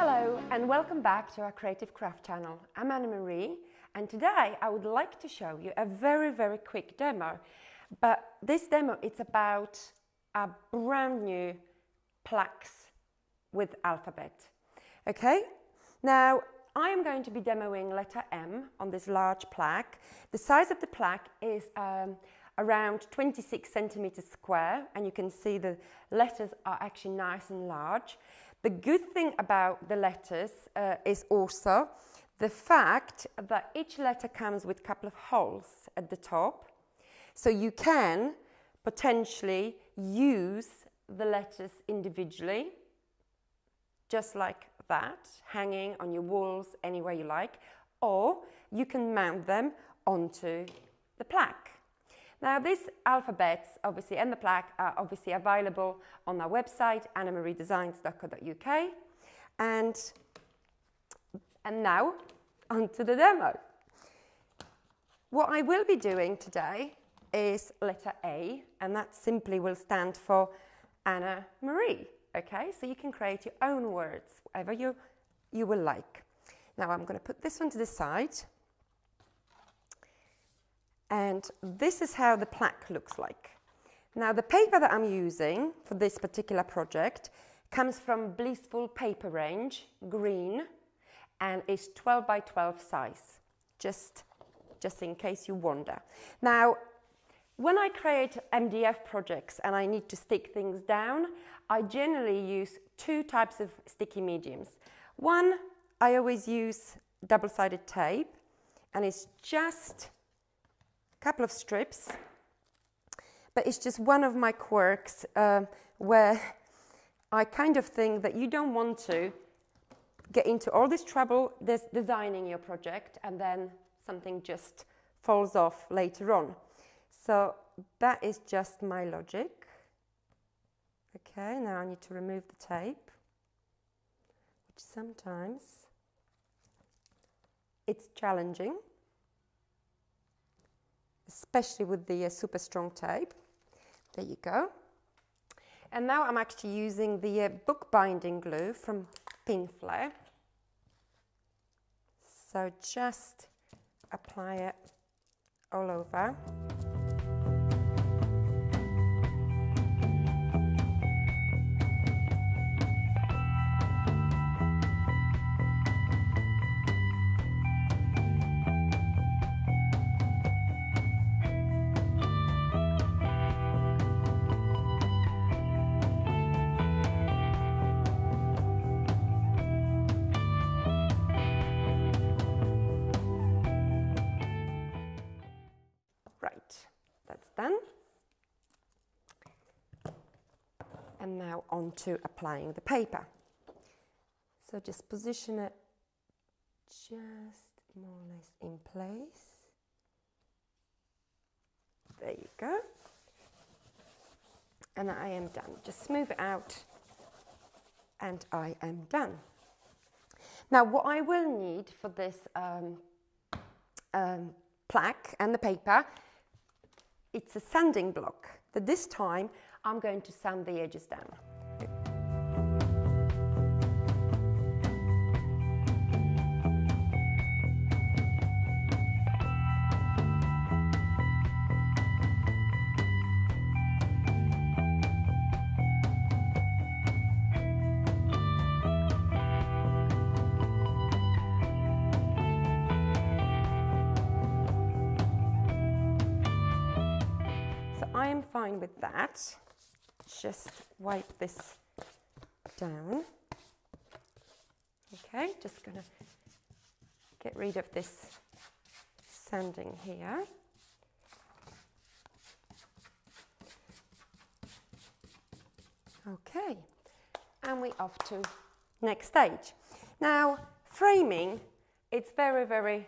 Hello and welcome back to our Creative Craft channel. I'm Anne-Marie and today I would like to show you a very quick demo. But this demo it's about a brand new plaques with alphabet. Okay, now I am going to be demoing letter M on this large plaque. The size of the plaque is around 26 centimeters square, and you can see the letters are actually nice and large. The good thing about the letters is also the fact that each letter comes with a couple of holes at the top, so you can potentially use the letters individually, just like that, hanging on your walls anywhere you like, or you can mount them onto the plaque. Now these alphabets obviously and the plaque are obviously available on our website annemariedesigns.co.uk, and now onto the demo. What I will be doing today is letter A, and that simply will stand for Anna Marie. Okay, so you can create your own words, whatever you will like. Now I'm going to put this one to the side. And this is how the plaque looks like. Now the paper that I'm using for this particular project comes from Blissful Paper Range, green, and is 12 by 12 size, just in case you wonder. Now, when I create MDF projects and I need to stick things down, I generally use two types of sticky mediums. One, I always use double-sided tape, and it's just couple of strips, but it's just one of my quirks where I kind of think that you don't want to get into all this trouble designing your project and then something just falls off later on. So that is just my logic. Okay, now I need to remove the tape, which sometimes it's challenging, especially with the super strong tape. There you go. And now I'm actually using the book binding glue from Pinflair. So just apply it all over. That's done. And now on to applying the paper. So just position it just more or less in place. There you go. And I am done. Just smooth it out and I am done. Now what I will need for this plaque and the paper, it's a sanding block, but this time I'm going to sand the edges down. I am fine with that. Just wipe this down. Okay, just gonna get rid of this sanding here. Okay, and we're off to next stage. Now, framing, it's very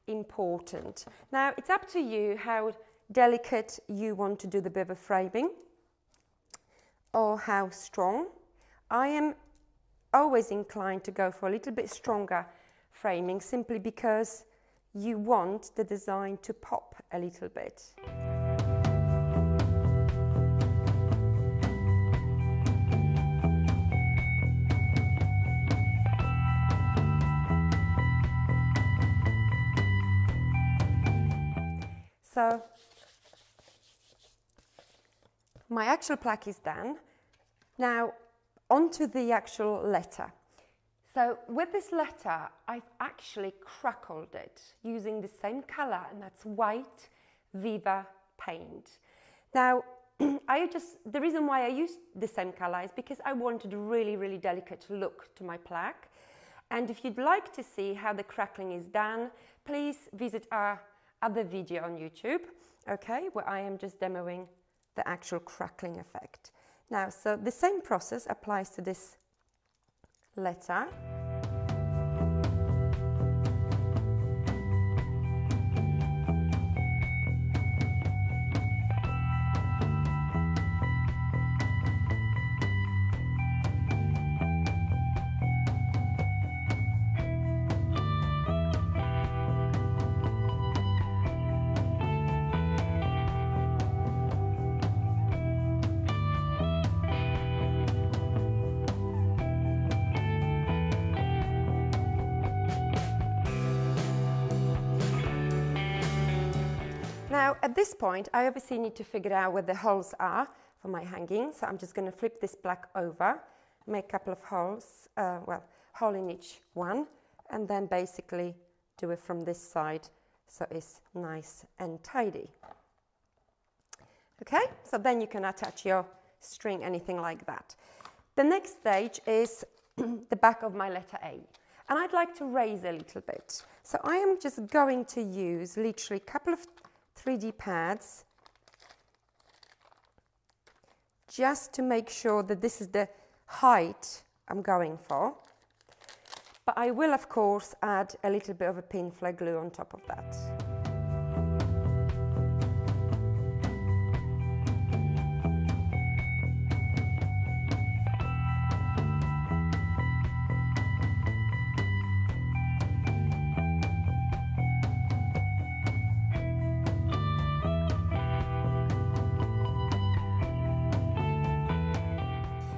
important. Now, it's up to you how delicate you want to do the bevel framing or how strong. I am always inclined to go for a little bit stronger framing simply because you want the design to pop a little bit. So my actual plaque is done. Now onto the actual letter. So with this letter, I've actually crackled it using the same color, and that's white Viva paint. Now, the reason why I used the same color is because I wanted a really, really delicate look to my plaque. And if you'd like to see how the crackling is done, please visit our other video on YouTube, okay, where I am just demoing the actual crackling effect. Now, so the same process applies to this letter. Now, at this point, I obviously need to figure out where the holes are for my hanging. So I'm just going to flip this plaque over, make a couple of holes, hole in each one, and then basically do it from this side so it's nice and tidy. Okay, so then you can attach your string, anything like that. The next stage is the back of my letter A. And I'd like to raise a little bit. So I am just going to use literally a couple of 3D pads just to make sure that this is the height I'm going for. But I will, of course, add a little bit of a pin flag glue on top of that.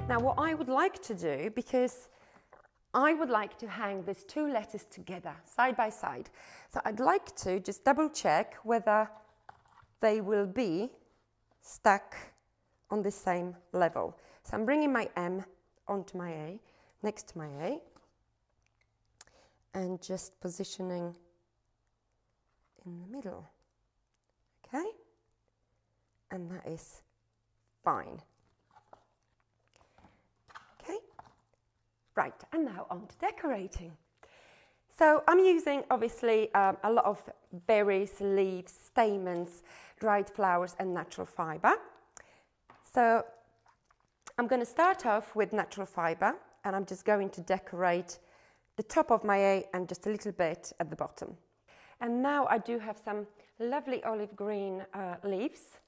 Now what I would like to do, because I would like to hang these two letters together, side by side. So I'd like to just double check whether they will be stuck on the same level. So I'm bringing my M onto my A, next to my A, and just positioning in the middle. Okay? And that is fine. Right, and now on to decorating. So I'm using, obviously, a lot of berries, leaves, stamens, dried flowers and natural fibre. So I'm going to start off with natural fibre, and I'm just going to decorate the top of my A and just a little bit at the bottom. And now I do have some lovely olive green leaves.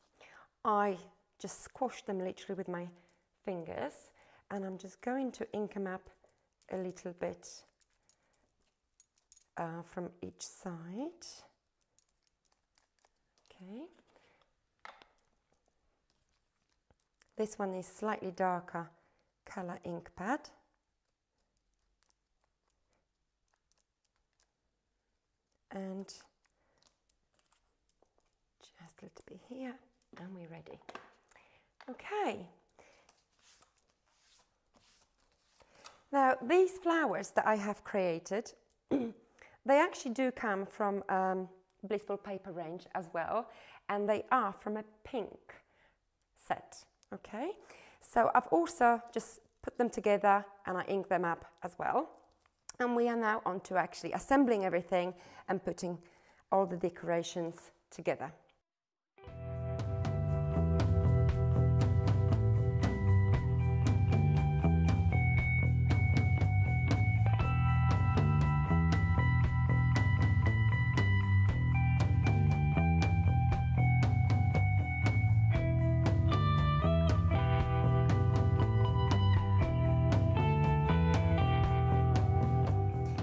I just squash them literally with my fingers. And I'm just going to ink them up a little bit from each side. Okay. This one is slightly darker colour ink pad. And just a little bit here, and we're ready. Okay. Now, these flowers that I have created, they actually do come from Blissful Paper range as well, and they are from a pink set, okay? So I've also just put them together and I ink them up as well. And we are now on to actually assembling everything and putting all the decorations together.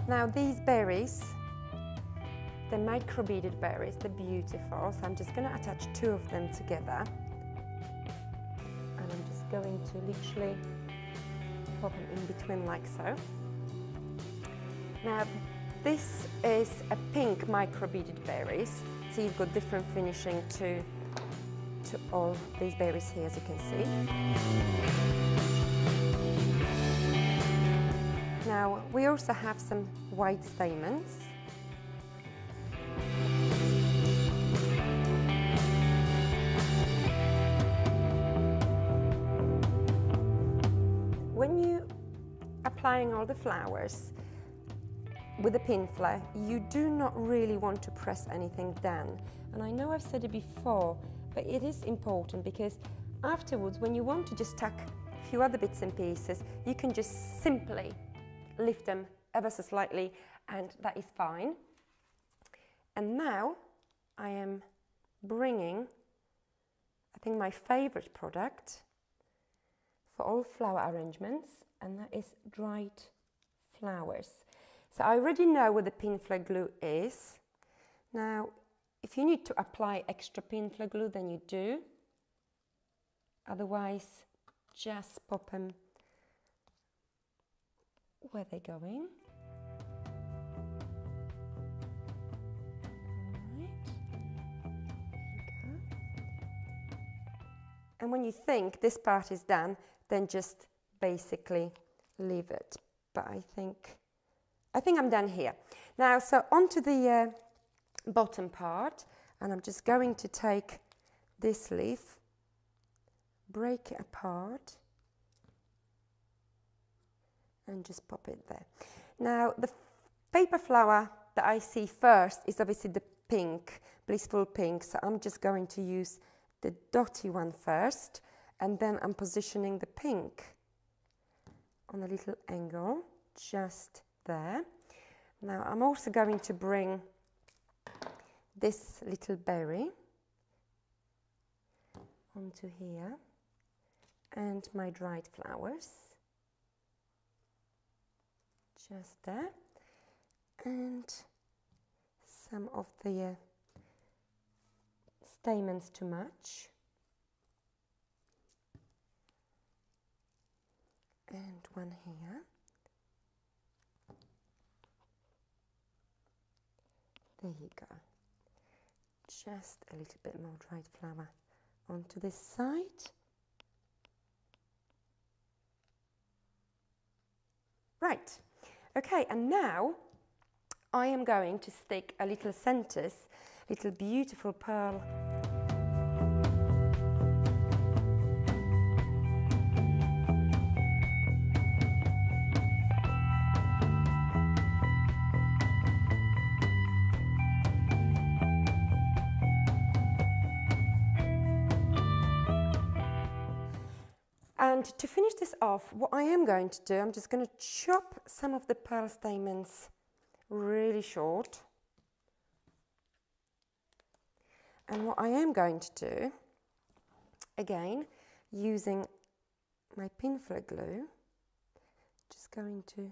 Now these berries, the micro-beaded berries, they're beautiful. So I'm just going to attach two of them together. And I'm just going to literally pop them in between like so. Now this is a pink micro-beaded berries. See, you've got different finishing to all these berries here, as you can see. Now, we also have some white stamens. When you applying all the flowers with the pin flare, you do not really want to press anything down. And I know I've said it before, but it is important because afterwards, when you want to just tuck a few other bits and pieces, you can just simply lift them ever so slightly, and that is fine. And now I am bringing, I think, my favorite product for all flower arrangements, and that is dried flowers. So I already know what the pin flare glue is. Now, if you need to apply extra pin flare glue, then you do. Otherwise, just pop them where they're going. And when you think this part is done, then just basically leave it. But I think I'm done here. Now, so onto the bottom part, and I'm just going to take this leaf, break it apart, and just pop it there. Now, the paper flower that I see first is obviously the pink, blissful pink, so I'm just going to use the dotty one first, and then I'm positioning the pink on a little angle, just there. Now I'm also going to bring this little berry onto here, and my dried flowers, just there, and some of the stamens to match, and one here. There you go. Just a little bit more dried flower onto this side. Right, okay, and now I am going to stick a little centers, little beautiful pearl . And to finish this off, what I am going to do, I'm just going to chop some of the pearl stamens really short. And what I am going to do, again, using my pin flare glue, just going to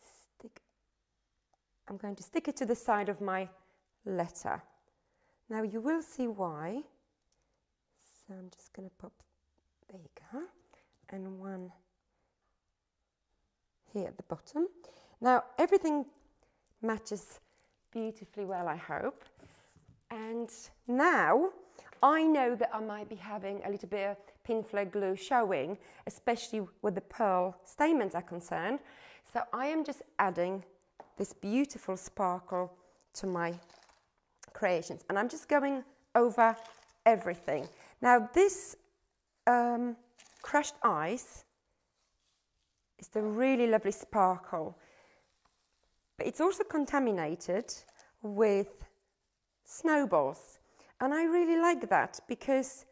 stick, I'm going to stick it to the side of my letter. Now you will see why. So I'm just going to pop, there you go, and one here at the bottom. Now everything matches beautifully well, I hope. And now I know that I might be having a little bit of pin flare glue showing, especially where the pearl stamens are concerned. So I am just adding this beautiful sparkle to my creations, and I'm just going over everything. Now this crushed ice is the really lovely sparkle, but it's also contaminated with snowballs, and I really like that because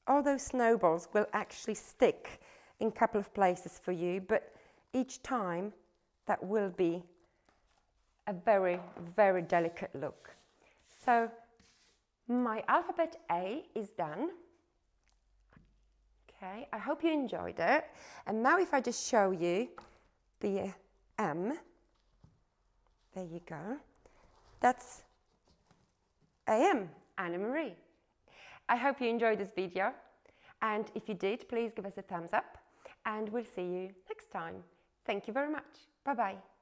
all those snowballs will actually stick in a couple of places for you, but each time that will be a very, very delicate look. So my alphabet A is done. Okay, I hope you enjoyed it. And now if I just show you the M, there you go. That's AM, Anna Marie. I hope you enjoyed this video. And if you did, please give us a thumbs up. And we'll see you next time. Thank you very much. Bye-bye.